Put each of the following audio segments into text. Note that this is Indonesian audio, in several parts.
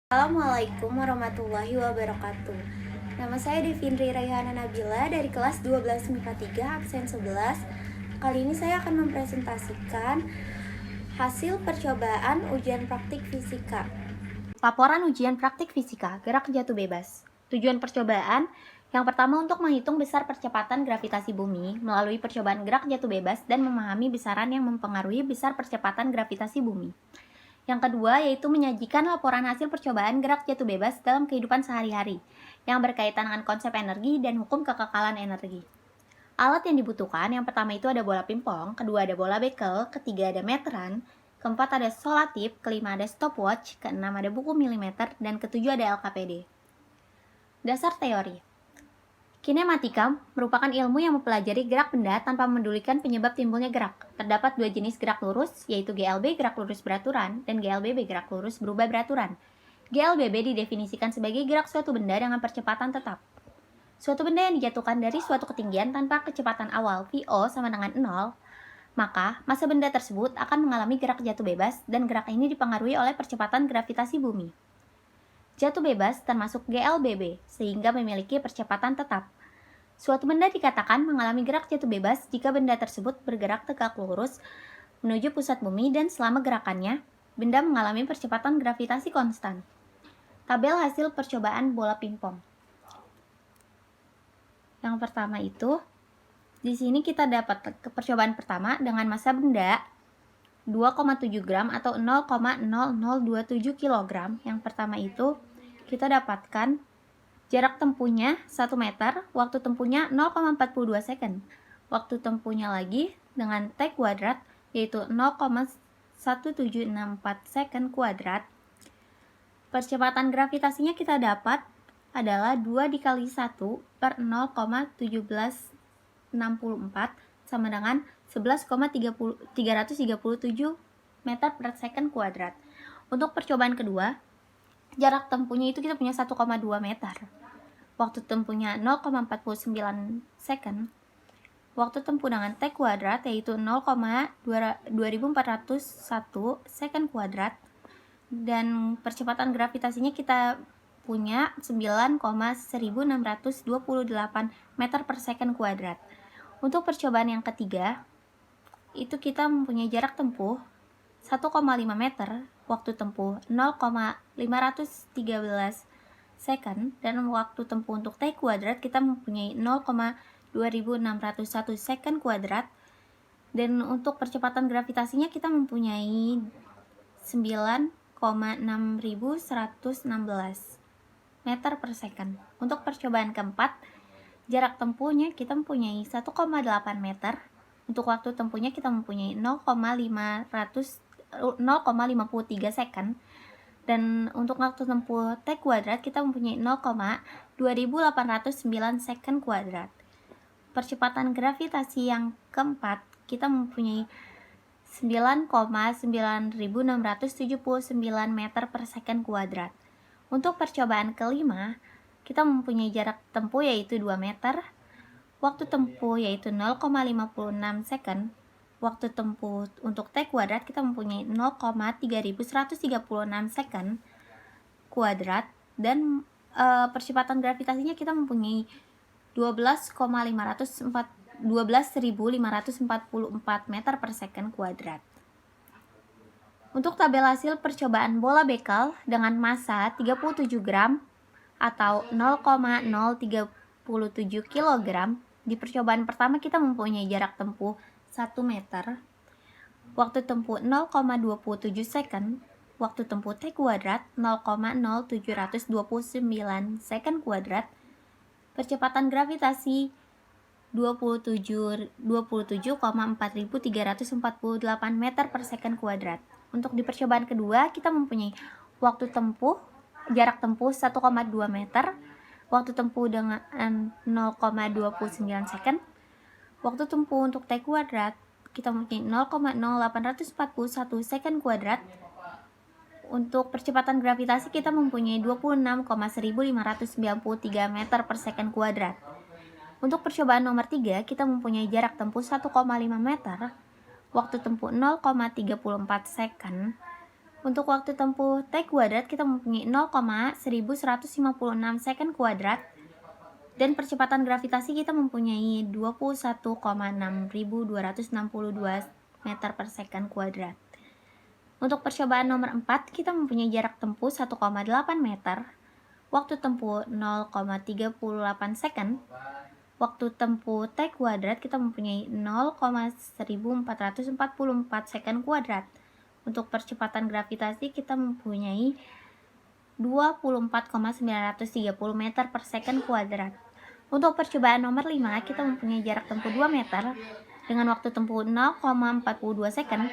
Assalamualaikum warahmatullahi wabarakatuh. Nama saya Devindri Raihana Nabila dari kelas 12 MIPA 3 absen 11. Kali ini saya akan mempresentasikan hasil percobaan ujian praktik fisika. Laporan ujian praktik fisika gerak jatuh bebas. Tujuan percobaan yang pertama untuk menghitung besar percepatan gravitasi bumi melalui percobaan gerak jatuh bebas dan memahami besaran yang mempengaruhi besar percepatan gravitasi bumi. Yang kedua yaitu menyajikan laporan hasil percobaan gerak jatuh bebas dalam kehidupan sehari-hari yang berkaitan dengan konsep energi dan hukum kekekalan energi. Alat yang dibutuhkan yang pertama itu ada bola pingpong, kedua ada bola bekel, ketiga ada meteran, keempat ada solatip, kelima ada stopwatch, keenam ada buku milimeter, dan ketujuh ada LKPD. Dasar teori. Kinematika merupakan ilmu yang mempelajari gerak benda tanpa memedulikan penyebab timbulnya gerak. Terdapat dua jenis gerak lurus, yaitu GLB gerak lurus beraturan dan GLBB gerak lurus berubah beraturan. GLBB didefinisikan sebagai gerak suatu benda dengan percepatan tetap. Suatu benda yang dijatuhkan dari suatu ketinggian tanpa kecepatan awal VO sama dengan 0, maka massa benda tersebut akan mengalami gerak jatuh bebas dan gerak ini dipengaruhi oleh percepatan gravitasi bumi. Jatuh bebas termasuk GLBB, sehingga memiliki percepatan tetap. Suatu benda dikatakan mengalami gerak jatuh bebas jika benda tersebut bergerak tegak lurus menuju pusat bumi dan selama gerakannya, benda mengalami percepatan gravitasi konstan. Tabel hasil percobaan bola pingpong. Yang pertama itu, di sini kita dapat percobaan pertama dengan massa benda 2,7 gram atau 0,0027 kg. Yang pertama itu kita dapatkan jarak tempuhnya 1 meter, waktu tempuhnya 0,42 second. Waktu tempuhnya lagi dengan T kuadrat yaitu 0,1764 second kuadrat. Percepatan gravitasinya kita dapat adalah 2 dikali 1 per 0,1764 sama dengan 11,337 meter per second kuadrat. Untuk percobaan kedua, jarak tempuhnya itu kita punya 1,2 meter. Waktu tempuhnya 0,49 second. Waktu tempuh dengan T kuadrat yaitu 0,2401 second kuadrat. Dan percepatan gravitasinya kita punya 9,1628 meter per second kuadrat. Untuk percobaan yang ketiga, itu kita mempunyai jarak tempuh 1,5 meter, waktu tempuh 0,513 second, dan waktu tempuh untuk T kuadrat kita mempunyai 0,2601 second kuadrat, dan untuk percepatan gravitasinya kita mempunyai 9,6116 meter per second. Untuk percobaan keempat, jarak tempuhnya kita mempunyai 1,8 meter, untuk waktu tempuhnya kita mempunyai 0,53 second, dan untuk waktu tempuh T kuadrat kita mempunyai 0,2809 second kuadrat. Percepatan gravitasi yang keempat kita mempunyai 9,9679 meter per second kuadrat. Untuk percobaan kelima, kita mempunyai jarak tempuh yaitu 2 meter, waktu tempuh yaitu 0,56 second, waktu tempuh untuk T kuadrat kita mempunyai 0,3136 second kuadrat, dan percepatan gravitasinya kita mempunyai 12.544 meter per second kuadrat. Untuk tabel hasil percobaan bola bekel dengan massa 37 gram atau 0,037 kg, di percobaan pertama kita mempunyai jarak tempuh 1 meter, waktu tempuh 0,27 second, waktu tempuh T kuadrat 0,0729 second kuadrat, percepatan gravitasi 27,4348 meter per second kuadrat. Untuk di percobaan kedua kita mempunyai waktu tempuh jarak tempuh 1,2 meter, waktu tempuh dengan 0,29 second, waktu tempuh untuk T kuadrat kita mempunyai 0,0841 second kuadrat. Untuk percepatan gravitasi kita mempunyai 26,1593 meter per second kuadrat. Untuk percobaan nomor 3 kita mempunyai jarak tempuh 1,5 meter, waktu tempuh 0,34 second, Untuk waktu tempuh T kuadrat kita mempunyai 0,1156 second kuadrat, dan percepatan gravitasi kita mempunyai 21,6262 meter per second kuadrat. Untuk percobaan nomor 4, kita mempunyai jarak tempuh 1,8 meter, waktu tempuh 0,38 second, waktu tempuh T kuadrat kita mempunyai 0,1444 second kuadrat. Untuk percepatan gravitasi kita mempunyai 24,930 meter per second kuadrat. Untuk percobaan nomor 5, kita mempunyai jarak tempuh 2 meter dengan waktu tempuh 0,42 second,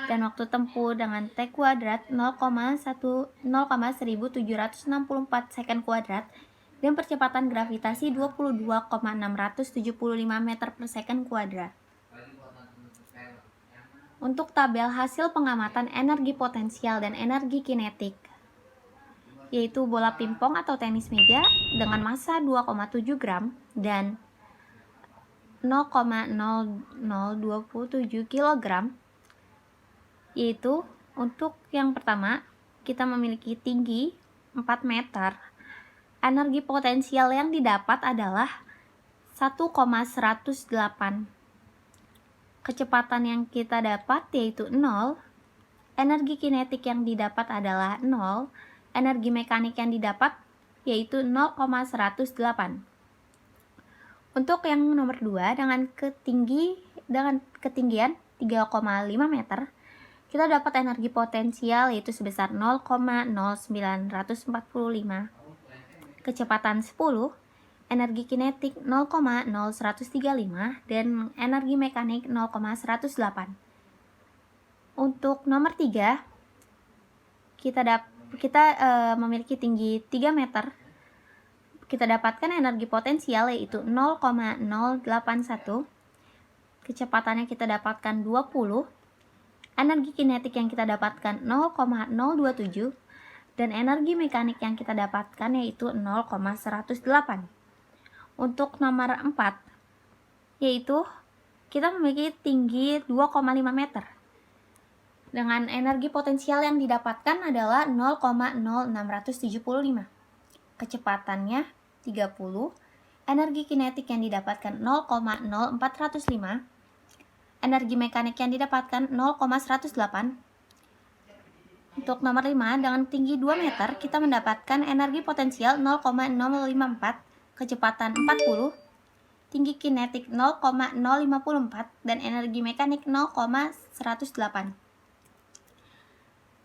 dan waktu tempuh dengan T kuadrat 0,1764 second kuadrat, dan percepatan gravitasi 22,675 meter per second kuadrat. Untuk tabel hasil pengamatan energi potensial dan energi kinetik, yaitu bola pingpong atau tenis meja dengan massa 2,7 gram dan 0,0027 kg, yaitu untuk yang pertama kita memiliki tinggi 4 meter, energi potensial yang didapat adalah 1,108, kecepatan yang kita dapat yaitu 0, energi kinetik yang didapat adalah 0, energi mekanik yang didapat yaitu 0,108. Untuk yang nomor 2 dengan ketinggian 3,5 meter, kita dapat energi potensial yaitu sebesar 0,0945, kecepatan 10, energi kinetik 0,0135, dan energi mekanik 0,108. Untuk nomor 3, kita memiliki tinggi 3 meter. Kita dapatkan energi potensial yaitu 0,081, kecepatannya kita dapatkan 20, energi kinetik yang kita dapatkan 0,027, dan energi mekanik yang kita dapatkan yaitu 0,108. Untuk nomor 4, yaitu kita memiliki tinggi 2,5 meter. Dengan energi potensial yang didapatkan adalah 0,0675. Kecepatannya 30, energi kinetik yang didapatkan 0,0405, energi mekanik yang didapatkan 0,108. Untuk nomor 5, dengan tinggi 2 meter, kita mendapatkan energi potensial 0,054, kecepatan 40, tinggi kinetik 0,054, dan energi mekanik 0,108.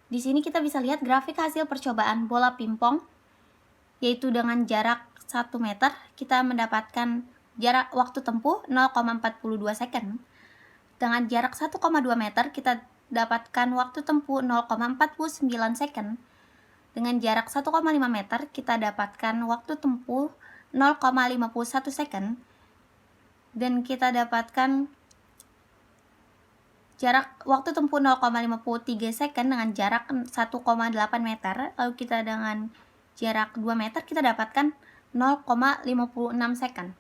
Di sini kita bisa lihat grafik hasil percobaan bola pingpong, yaitu dengan jarak 1 meter, kita mendapatkan jarak waktu tempuh 0,42 second. Dengan jarak 1,2 meter, kita dapatkan waktu tempuh 0,49 second. Dengan jarak 1,5 meter, kita dapatkan waktu tempuh 0,51 second. Dan kita dapatkan jarak waktu tempuh 0,53 second dengan jarak 1,8 meter. Lalu kita dengan jarak 2 meter, kita dapatkan 0,56 second.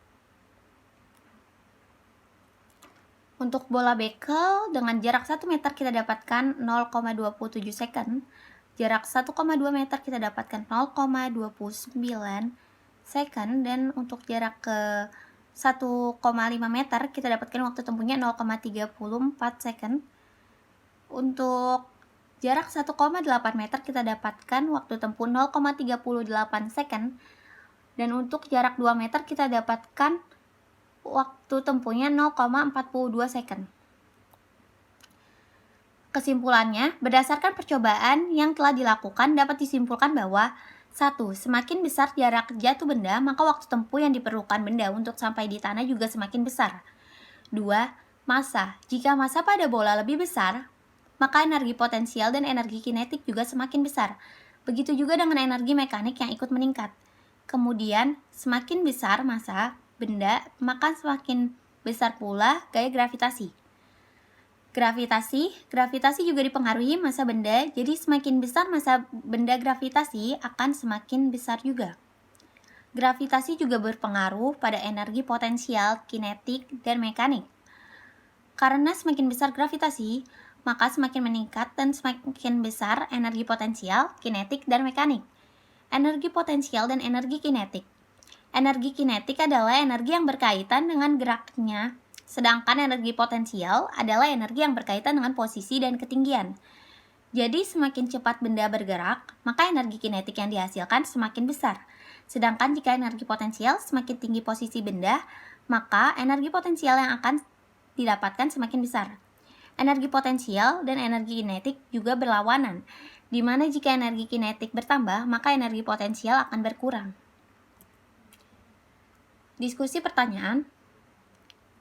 Untuk bola bekel dengan jarak 1 meter kita dapatkan 0,27 second. Jarak 1,2 meter kita dapatkan 0,29 second. Dan untuk jarak ke 1,5 meter kita dapatkan waktu tempuhnya 0,34 second. Untuk jarak 1,8 meter kita dapatkan waktu tempuh 0,38 second. Dan untuk jarak 2 meter kita dapatkan waktu tempuhnya 0,42 second. Kesimpulannya, berdasarkan percobaan yang telah dilakukan dapat disimpulkan bahwa 1. Semakin besar jarak jatuh benda, maka waktu tempuh yang diperlukan benda untuk sampai di tanah juga semakin besar. 2. Massa. Jika massa pada bola lebih besar, maka energi potensial dan energi kinetik juga semakin besar. Begitu juga dengan energi mekanik yang ikut meningkat. Kemudian, semakin besar massa benda, maka semakin besar pula gaya gravitasi. Gravitasi juga dipengaruhi massa benda, jadi semakin besar massa benda gravitasi akan semakin besar juga. Gravitasi juga berpengaruh pada energi potensial, kinetik, dan mekanik. Karena semakin besar gravitasi, maka semakin meningkat dan semakin besar energi potensial, kinetik, dan mekanik. Energi potensial dan energi kinetik. Energi kinetik adalah energi yang berkaitan dengan geraknya, sedangkan energi potensial adalah energi yang berkaitan dengan posisi dan ketinggian. Jadi semakin cepat benda bergerak, maka energi kinetik yang dihasilkan semakin besar. Sedangkan jika energi potensial semakin tinggi posisi benda, maka energi potensial yang akan didapatkan semakin besar. Energi potensial dan energi kinetik juga berlawanan, di mana jika energi kinetik bertambah, maka energi potensial akan berkurang. Diskusi pertanyaan,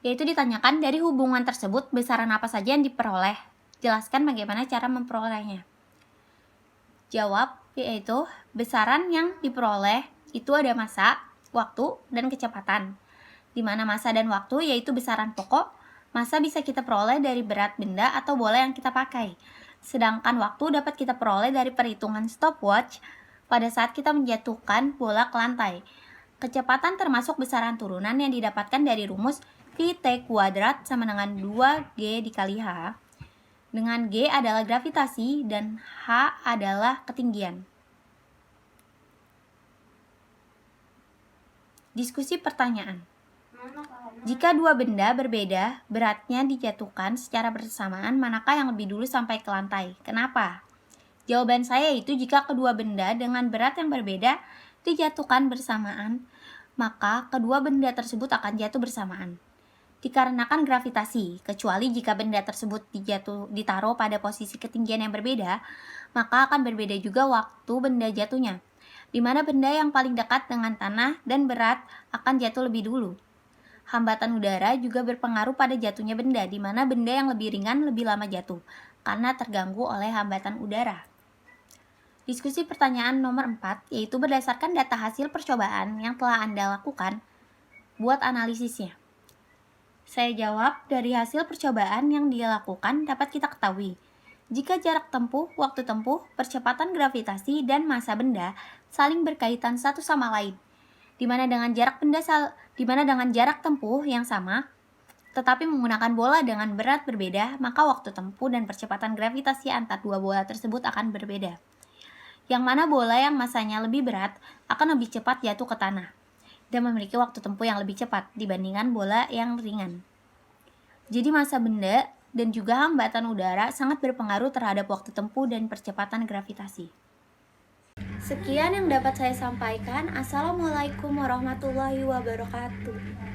yaitu ditanyakan dari hubungan tersebut besaran apa saja yang diperoleh. Jelaskan bagaimana cara memperolehnya. Jawab, yaitu besaran yang diperoleh itu ada massa, waktu, dan kecepatan. Di mana massa dan waktu yaitu besaran pokok, massa bisa kita peroleh dari berat benda atau bola yang kita pakai. Sedangkan waktu dapat kita peroleh dari perhitungan stopwatch pada saat kita menjatuhkan bola ke lantai. Kecepatan termasuk besaran turunan yang didapatkan dari rumus Vt kuadrat sama dengan 2G dikali H. Dengan G adalah gravitasi dan H adalah ketinggian. Diskusi pertanyaan. Jika dua benda berbeda, beratnya dijatuhkan secara bersamaan, manakah yang lebih dulu sampai ke lantai? Kenapa? Jawaban saya itu jika kedua benda dengan berat yang berbeda dijatuhkan bersamaan, maka kedua benda tersebut akan jatuh bersamaan. Dikarenakan gravitasi, kecuali jika benda tersebut ditaruh pada posisi ketinggian yang berbeda, maka akan berbeda juga waktu benda jatuhnya, di mana benda yang paling dekat dengan tanah dan berat akan jatuh lebih dulu. Hambatan udara juga berpengaruh pada jatuhnya benda, di mana benda yang lebih ringan lebih lama jatuh, karena terganggu oleh hambatan udara. Diskusi pertanyaan nomor 4, yaitu berdasarkan data hasil percobaan yang telah Anda lakukan, buat analisisnya. Saya jawab, dari hasil percobaan yang dilakukan dapat kita ketahui, jika jarak tempuh, waktu tempuh, percepatan gravitasi, dan massa benda saling berkaitan satu sama lain, di mana dengan jarak tempuh yang sama, tetapi menggunakan bola dengan berat berbeda, maka waktu tempuh dan percepatan gravitasi antar dua bola tersebut akan berbeda. Yang mana bola yang massanya lebih berat akan lebih cepat jatuh ke tanah dan memiliki waktu tempuh yang lebih cepat dibandingkan bola yang ringan. Jadi massa benda dan juga hambatan udara sangat berpengaruh terhadap waktu tempuh dan percepatan gravitasi. Sekian yang dapat saya sampaikan. Assalamualaikum warahmatullahi wabarakatuh.